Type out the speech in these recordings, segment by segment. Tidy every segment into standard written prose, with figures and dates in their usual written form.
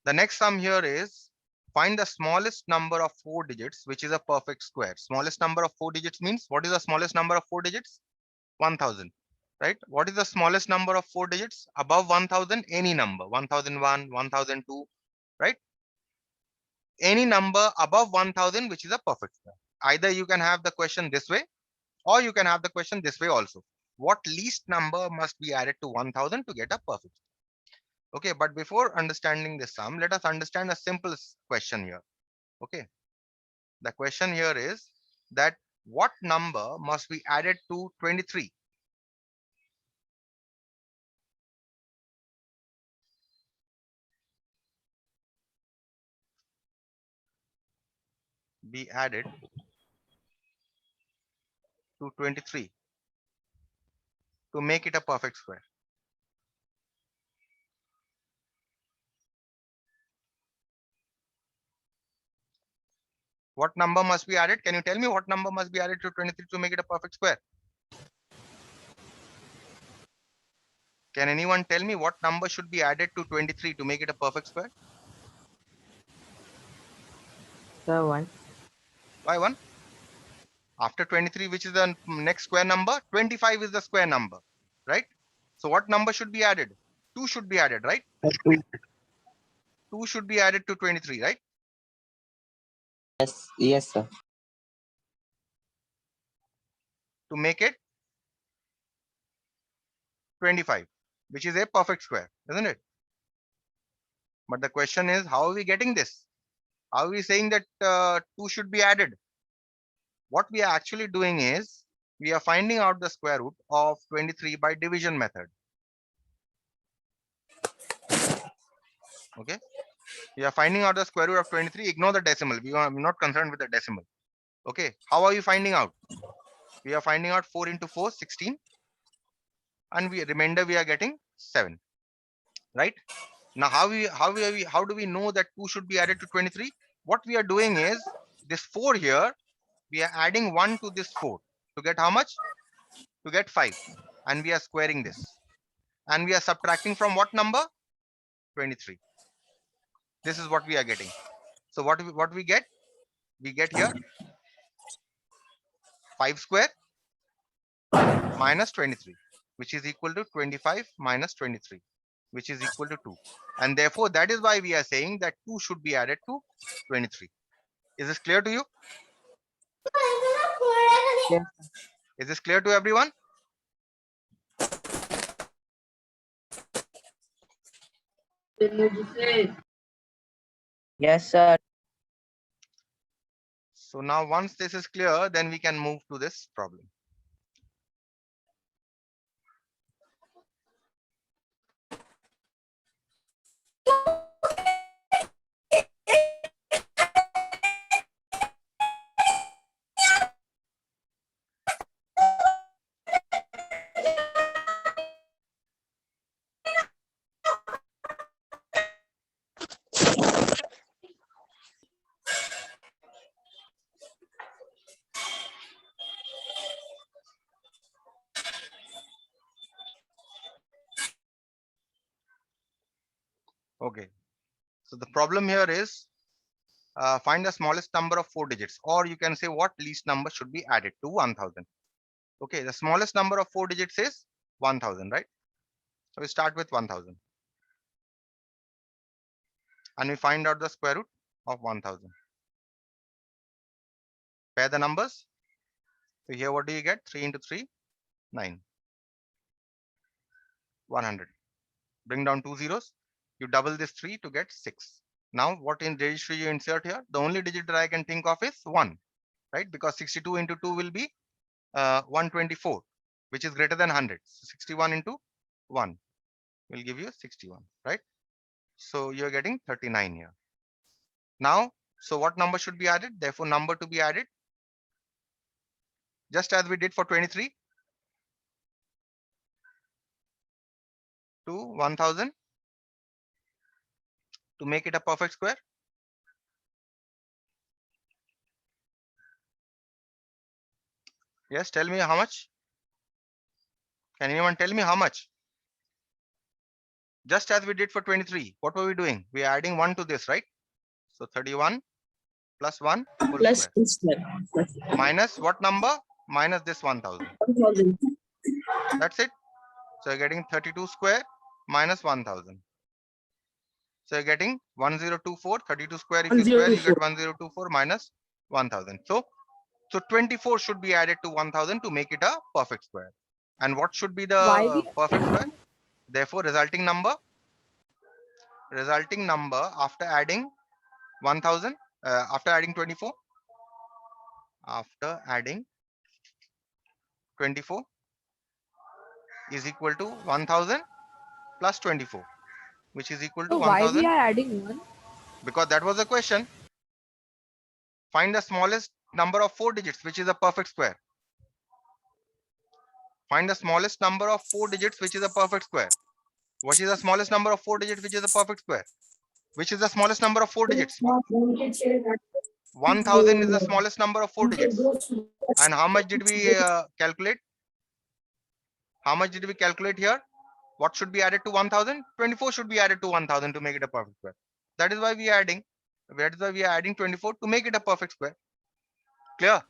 The next sum here is find the smallest number of 4 digits, which is a perfect square. Smallest number of 4 digits means what is the smallest number of 4 digits? 1000, right? What is the smallest number of 4 digits? Above 1000, any number, 1001, 1002, right? Any number above 1000, which is a perfect square. Either you can have the question this way, or you can have the question this way also. What least number must be added to 1000 to get a perfect square? Okay, but before understanding this sum, let us understand a simple question here. Okay, the question here is that what number must be added to 23? Be added to 23 to make it a perfect square. What number must be added? Can you tell me what number must be added to 23 to make it a perfect square? Can anyone tell me what number should be added to 23 to make it a perfect square? Sir, 1. Why 1? After 23, which is the next square number? 25 is the square number, right? So what number should be added? 2 should be added, right? 2. 2 should be added to 23, right? Yes, sir. To make it 25, which is a perfect square, isn't it? But the question is, how are we getting this? How are we saying that 2 should be added? What we are actually doing is, we are finding out the square root of 23 by division method. Okay. We are finding out the square root of 23. Ignore the decimal. We are not concerned with the decimal. Okay. How are you finding out? We are finding out 4 into 4, 16. And remainder we are getting 7. Right? Now, how do we know that 2 should be added to 23? What we are doing is, this 4 here, we are adding 1 to this 4 to get how much? To get 5. And we are squaring this. And we are subtracting from what number? 23. This is what we are getting. So what we get? We get here 5 square minus 23, which is equal to 25 minus 23, which is equal to 2. And therefore, that is why we are saying that 2 should be added to 23. Is this clear to you? Yes. Is this clear to everyone? Yes, sir. So now once this is clear, then we can move to this problem. Okay. So the problem here is, find the smallest number of 4 digits, or you can say what least number should be added to 1000. Okay, the smallest number of 4 digits is 1000, right? So we start with 1000 and we find out the square root of 1000. Pair the numbers. So here what do you get? 3 into 3, 9. 100. Bring down 2 zeros. You double this 3 to get 6. Now what in registry you insert here? The only digit that I can think of is 1, right? Because 62 into 2 will be 124, which is greater than 100. So 61 into 1 will give you 61, right? So you're getting 39 here. Now, so what number should be added? Therefore, number to be added, just as we did for 23, to 1000 to make it a perfect square. Yes, tell me how much. Can anyone tell me how much? Just as we did for 23. What were we doing? We are adding 1 to this, right? So 31 plus 1 whole Plus square. 2 square. Plus Minus what number? Minus this 1000. 1000. That's it. So you're getting 32 square minus 1000. So you're getting 1024. 32 square, if you square, you get 1024 minus 1000. So 24 should be added to 1000 to make it a perfect square. And what should be Why the we perfect square? Therefore, resulting number after adding 1000, after adding 24, after adding 24 is equal to 1000 plus 24, which is equal to so why we 1000, are adding 1? because that was the question. Find the smallest number of 4 digits, which is a perfect square. Find the smallest number of 4 digits, which is a perfect square. What is the smallest number of 4 digits, which is a perfect square? Which is the smallest number of 4 digits? 1000 is the smallest number of 4 digits. And how much did we calculate? How much did we calculate here? What should be added to 1000? 24 should be added to 1000 to make it a perfect square. That is why we are adding. That is why we are adding 24 to make it a perfect square. Clear?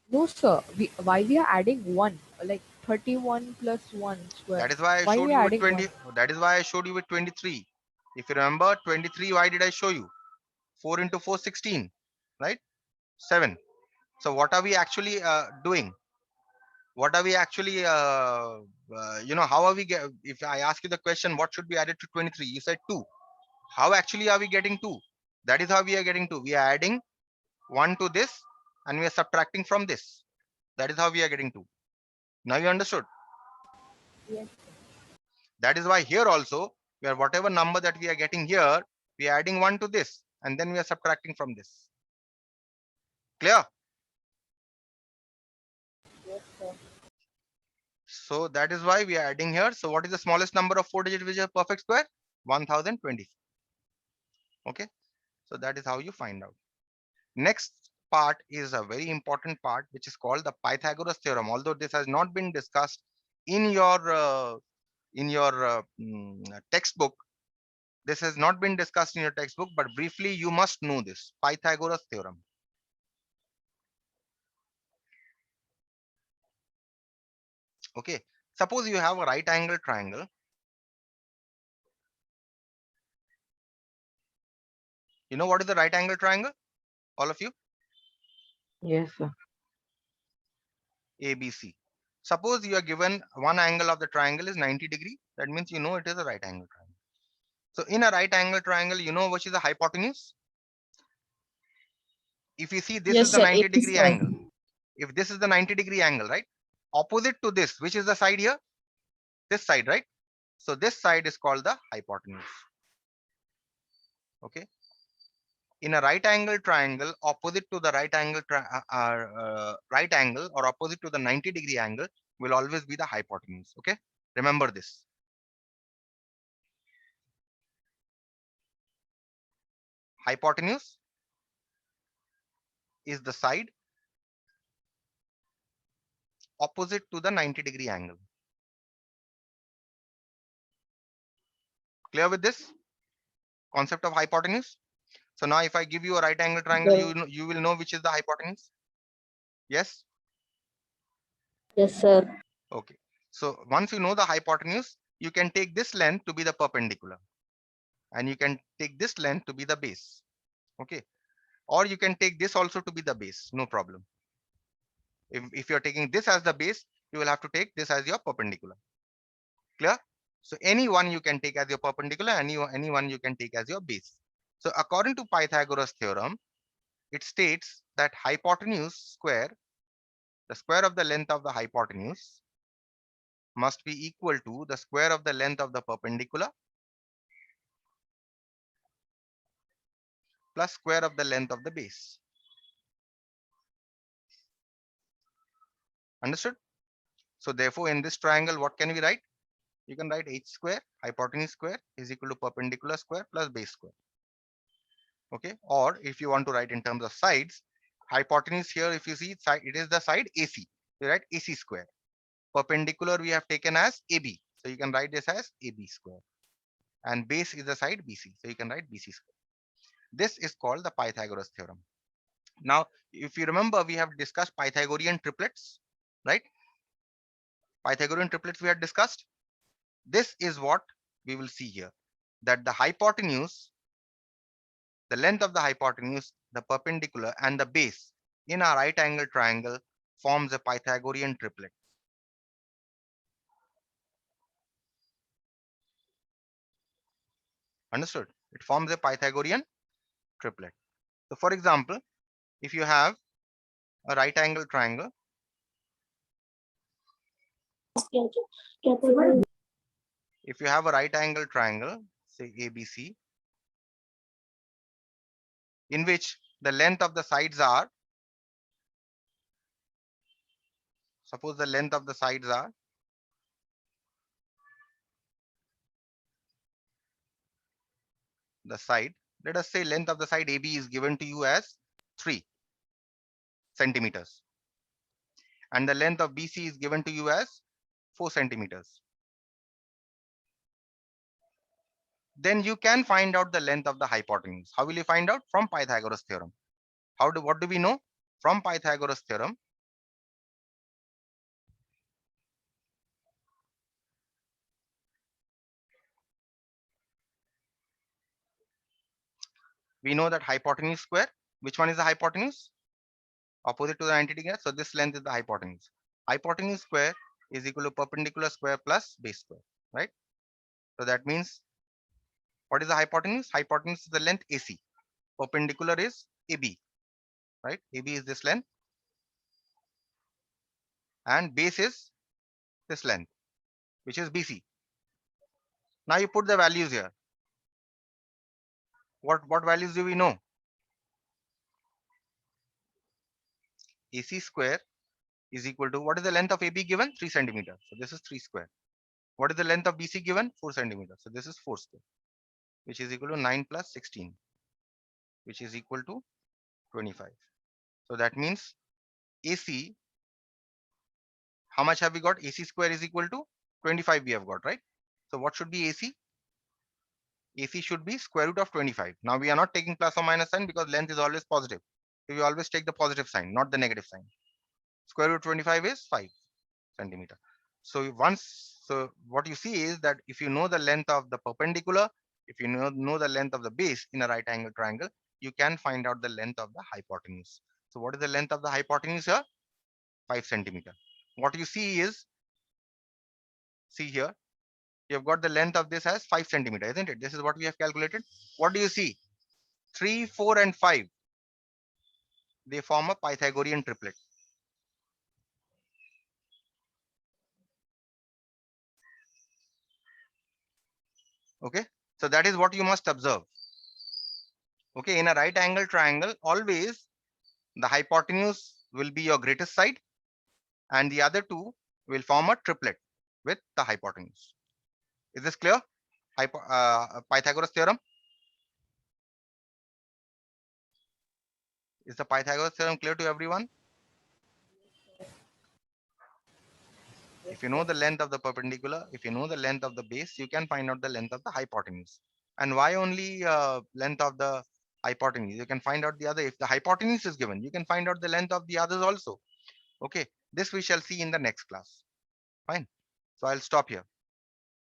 No, sir. Why we are adding 1? Like 31 plus 1 square. That is why I Why showed we you are with adding 20. 1? That is why I showed you with 23. If you remember 23, why did I show you? 4 into 4, 16, right? 7. So what are we actually doing? What are we actually, how are we get? If I ask you the question, what should be added to 23? You said 2. How actually are we getting 2? That is how we are getting 2. We are adding 1 to this and we are subtracting from this. That is how we are getting 2. Now you understood. Yes. That is why here also, where whatever number that we are getting here, we are adding 1 to this and then we are subtracting from this. Clear? Yes, sir. So that is why we are adding here. So what is the smallest number of 4 digits which is a perfect square? 1020. Okay. So that is how you find out. Next part is a very important part, which is called the Pythagoras theorem. Although this has not been discussed in your textbook, this has not been discussed in your textbook, but briefly you must know this Pythagoras theorem. Okay, suppose you have a right angle triangle. You know what is the right angle triangle? All of you? Yes, sir. ABC. Suppose you are given one angle of the triangle is 90 degree. That means you know it is a right angle triangle. So in a right angle triangle, you know which is the hypotenuse? If you see this is Yes, the sir. 90 80 degree square. angle. If this is the 90 degree angle, right? Opposite to this, which is the side here? This side, right? So this side is called the hypotenuse. Okay. In a right angle triangle, opposite to the right angle or opposite to the 90 degree angle will always be the hypotenuse. Okay. Remember this. Hypotenuse is the side opposite to the 90 degree angle. Clear with this concept of hypotenuse? So now if I give you a right angle triangle, you will know which is the hypotenuse. Yes. Yes, sir. Okay. So once you know the hypotenuse, you can take this length to be the perpendicular and you can take this length to be the base. Okay. Or you can take this also to be the base. No problem. If you're taking this as the base, you will have to take this as your perpendicular. Clear? So any one you can take as your perpendicular, any one you can take as your base. So according to Pythagoras theorem, it states that hypotenuse square, the square of the length of the hypotenuse, must be equal to the square of the length of the perpendicular plus square of the length of the base. Understood? So therefore, in this triangle, what can we write? You can write h square, hypotenuse square is equal to perpendicular square plus base square. Okay. Or if you want to write in terms of sides, hypotenuse here, if you see, it is the side AC. You write AC square. Perpendicular we have taken as AB. So you can write this as AB square. And base is the side BC. So you can write BC square. This is called the Pythagoras theorem. Now, if you remember, we have discussed Pythagorean triplets, right? Pythagorean triplets we had discussed. This is what we will see here, that the hypotenuse, the length of the hypotenuse, the perpendicular, and the base in a right angle triangle forms a Pythagorean triplet. Understood? It forms a Pythagorean triplet. So for example, if you have a right angle triangle, if you have a right angle triangle, say ABC, in which the length of the sides are, suppose the length of the sides are the side, let us say length of the side AB is given to you as 3 centimeters, and the length of BC is given to you as 4 centimeters. Then you can find out the length of the hypotenuse. How will you find out? From Pythagoras theorem. What do we know? From Pythagoras theorem, we know that hypotenuse square, which one is the hypotenuse? Opposite to the 90 degree. So this length is the hypotenuse. Hypotenuse square is equal to perpendicular square plus base square, right? So that means, what is the hypotenuse? Hypotenuse is the length AC. Perpendicular is AB, right? AB is this length, and base is this length, which is BC. Now you put the values here. What values do we know? AC square is equal to, what is the length of AB given? 3 centimeters. So this is 3 square. What is the length of BC given? 4 centimeters. So this is 4 square, which is equal to 9 plus 16, which is equal to 25. So that means AC, how much have we got? AC square is equal to 25 we have got, right? So what should be AC? AC should be square root of 25. Now we are not taking plus or minus sign because length is always positive. So we always take the positive sign, not the negative sign. Square root 25 is 5 centimeter. So what you see is that if you know the length of the perpendicular, if you know the length of the base in a right angle triangle, you can find out the length of the hypotenuse. So what is the length of the hypotenuse here? 5 centimeter. What you see is, see here, you have got the length of this as 5 centimeter, isn't it? This is what we have calculated. What do you see? 3, 4, and 5. They form a Pythagorean triplet. Okay, so that is what you must observe. Okay, in a right angle triangle, always the hypotenuse will be your greatest side, and the other two will form a triplet with the hypotenuse. Is this clear? Pythagoras theorem. Is the Pythagoras theorem clear to everyone? If you know the length of the perpendicular, if you know the length of the base, you can find out the length of the hypotenuse. And why only length of the hypotenuse? You can find out the other. If the hypotenuse is given, you can find out the length of the others also. Okay, this we shall see in the next class. Fine. So I'll stop here.